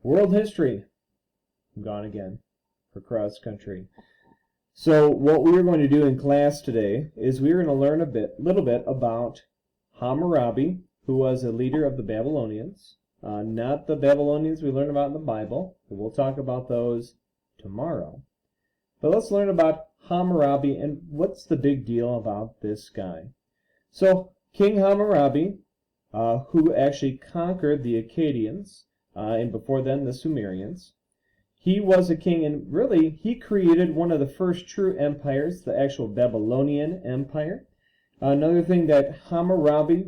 World history. I'm gone again for cross country. So what we're going to do in class today is we're going to learn a little bit about Hammurabi, who was a leader of the Babylonians. Not the Babylonians we learn about in the Bible. We'll talk about those tomorrow. But let's learn about Hammurabi and what's the big deal about this guy. So King Hammurabi, who actually conquered the Akkadians, and before then the Sumerians, he was a king, and really he created one of the first true empires, the actual Babylonian Empire. Another thing that Hammurabi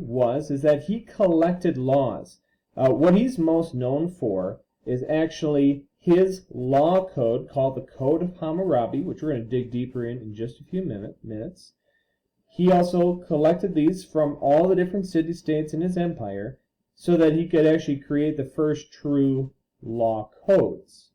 is that he collected laws. What he's most known for is actually his law code called the Code of Hammurabi, which we're going to dig deeper in just a few minutes. He also collected these from all the different city-states in his empire so that he could actually create the first true law codes.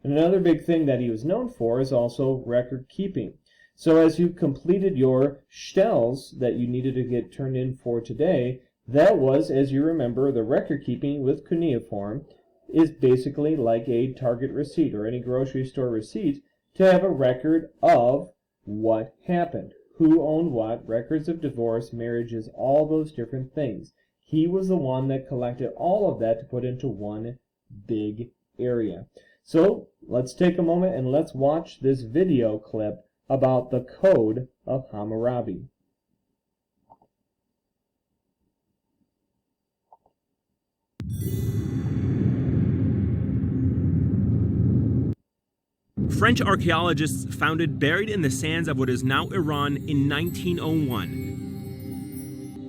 And another big thing that he was known for is also record keeping. So as you completed your shells that you needed to get turned in for today, that was, as you remember, the record keeping with cuneiform is basically like a Target receipt or any grocery store receipt to have a record of what happened, who owned what, records of divorce, marriages, all those different things. He was the one that collected all of that to put into one big area. So let's take a moment and let's watch this video clip about the Code of Hammurabi. French archaeologists found it buried in the sands of what is now Iran in 1901.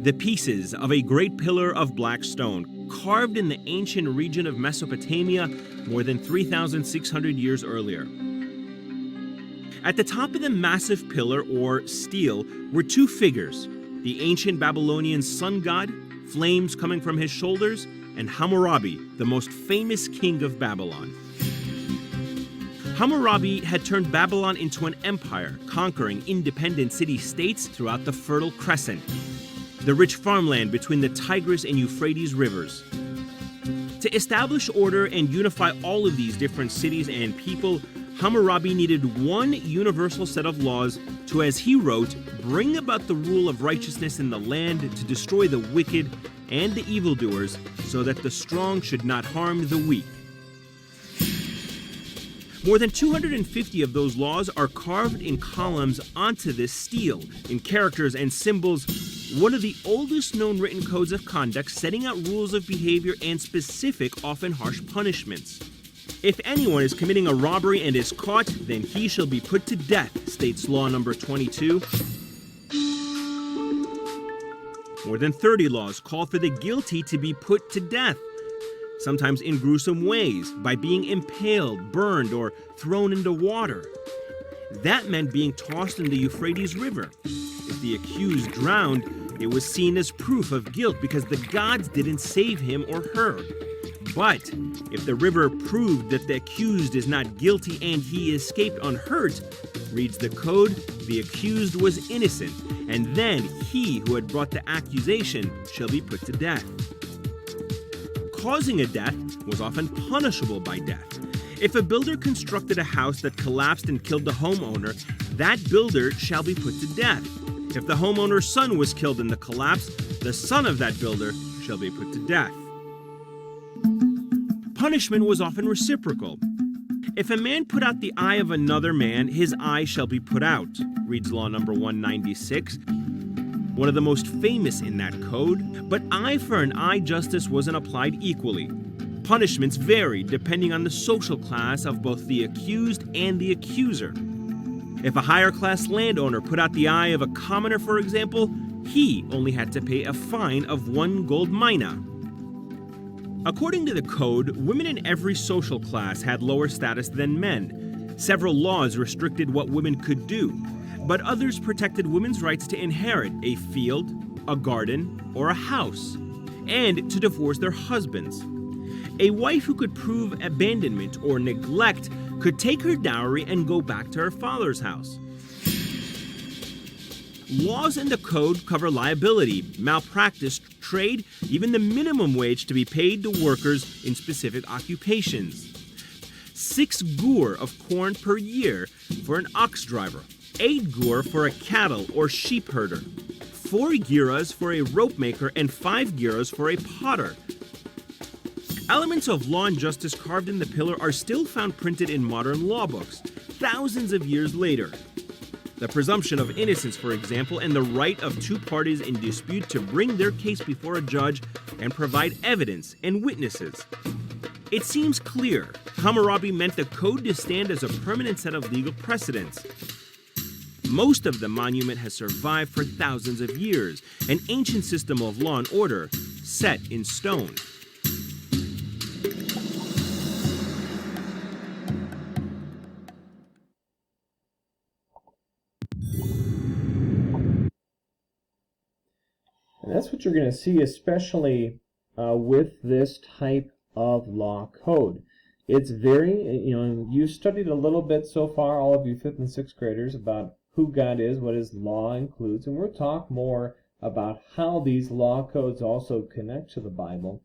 The pieces of a great pillar of black stone, carved in the ancient region of Mesopotamia more than 3,600 years earlier. At the top of the massive pillar, or stele, were two figures, the ancient Babylonian sun god, flames coming from his shoulders, and Hammurabi, the most famous king of Babylon. Hammurabi had turned Babylon into an empire, conquering independent city-states throughout the Fertile Crescent, the rich farmland between the Tigris and Euphrates rivers. To establish order and unify all of these different cities and people, Hammurabi needed one universal set of laws to, as he wrote, bring about the rule of righteousness in the land to destroy the wicked and the evildoers, so that the strong should not harm the weak. More than 250 of those laws are carved in columns onto this stele, in characters and symbols, one of the oldest known written codes of conduct setting out rules of behavior and specific, often harsh punishments. If anyone is committing a robbery and is caught, then he shall be put to death, states law number 22. More than 30 laws call for the guilty to be put to death, sometimes in gruesome ways, by being impaled, burned, or thrown into water. That meant being tossed in the Euphrates River. If the accused drowned, it was seen as proof of guilt because the gods didn't save him or her. But if the river proved that the accused is not guilty and he escaped unhurt, reads the code, the accused was innocent, and then he who had brought the accusation shall be put to death. Causing a death was often punishable by death. If a builder constructed a house that collapsed and killed the homeowner, that builder shall be put to death. If the homeowner's son was killed in the collapse, the son of that builder shall be put to death. Punishment was often reciprocal. If a man put out the eye of another man, his eye shall be put out, reads law number 196. One of the most famous in that code, but eye for an eye justice wasn't applied equally. Punishments varied depending on the social class of both the accused and the accuser. If a higher class landowner put out the eye of a commoner, for example, he only had to pay a fine of 1 gold mina. According to the code, women in every social class had lower status than men. Several laws restricted what women could do, but others protected women's rights to inherit a field, a garden, or a house, and to divorce their husbands. A wife who could prove abandonment or neglect could take her dowry and go back to her father's house. Laws in the code cover liability, malpractice, trade, even the minimum wage to be paid to workers in specific occupations. 6 gur of corn per year for an ox driver, 8 gur for a cattle or sheep herder, 4 giras for a rope maker, and 5 giras for a potter. Elements of law and justice carved in the pillar are still found printed in modern law books, thousands of years later. The presumption of innocence, for example, and the right of 2 parties in dispute to bring their case before a judge and provide evidence and witnesses. It seems clear Hammurabi meant the code to stand as a permanent set of legal precedents. Most of the monument has survived for thousands of years, an ancient system of law and order set in stone. And that's what you're going to see, especially with this type of law code. It's very, you studied a little bit so far, all of you 5th and 6th graders, about who God is, what His law includes, and we'll talk more about how these law codes also connect to the Bible.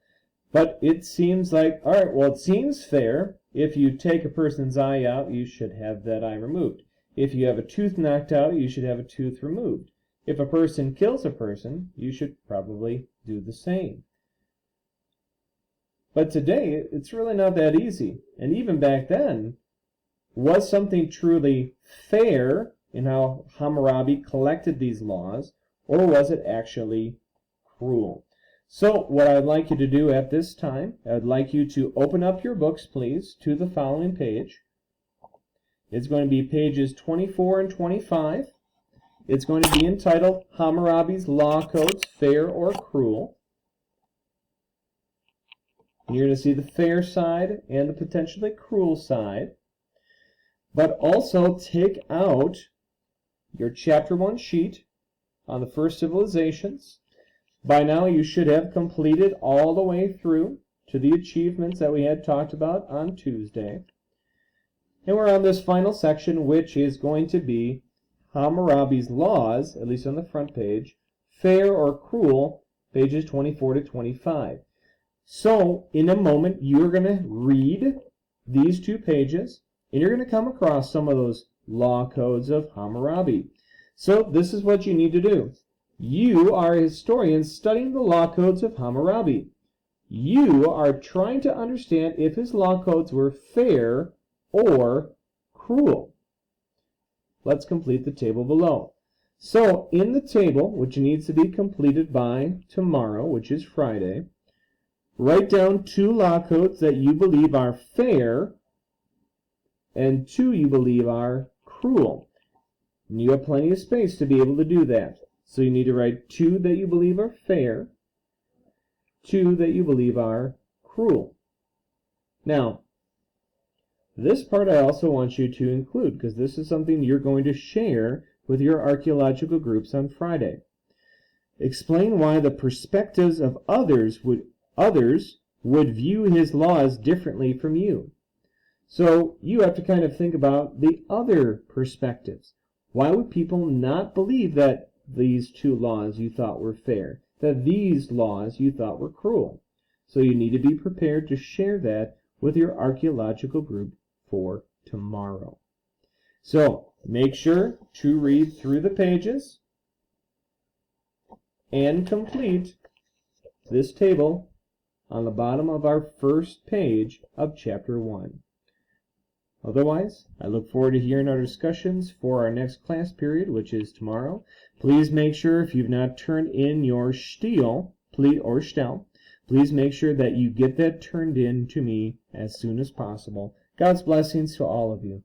But it seems like, all right, well, it seems fair. If you take a person's eye out, you should have that eye removed. If you have a tooth knocked out, you should have a tooth removed. If a person kills a person, you should probably do the same. But today, it's really not that easy. And even back then, was something truly fair in how Hammurabi collected these laws, or was it actually cruel? So what I'd like you to do at this time, I'd like you to open up your books, please, to the following page. It's going to be pages 24 and 25. It's going to be entitled Hammurabi's Law Codes, Fair or Cruel. You're going to see the fair side and the potentially cruel side. But also take out your Chapter 1 sheet on the first civilizations. By now you should have completed all the way through to the achievements that we had talked about on Tuesday. And we're on this final section, which is going to be Hammurabi's laws, at least on the front page, fair or cruel, pages 24 to 25. So, in a moment, you're going to read these 2 pages, and you're going to come across some of those law codes of Hammurabi. So, this is what you need to do. You are a historian studying the law codes of Hammurabi. You are trying to understand if his law codes were fair or cruel. Let's complete the table below. So, in the table, which needs to be completed by tomorrow, which is Friday, write down 2 law codes that you believe are fair and 2 you believe are cruel. And you have plenty of space to be able to do that. So you need to write 2 that you believe are fair, 2 that you believe are cruel. Now, this part I also want you to include, because this is something you're going to share with your archaeological groups on Friday. Explain why the perspectives of others would view his laws differently from you. So you have to kind of think about the other perspectives. Why would people not believe that these 2 laws you thought were fair, that these laws you thought were cruel? So you need to be prepared to share that with your archaeological group for tomorrow. So make sure to read through the pages and complete this table on the bottom of our first page of Chapter 1. Otherwise, I look forward to hearing our discussions for our next class period, which is tomorrow. Please make sure, if you've not turned in your shtel, please make sure that you get that turned in to me as soon as possible. God's blessings to all of you.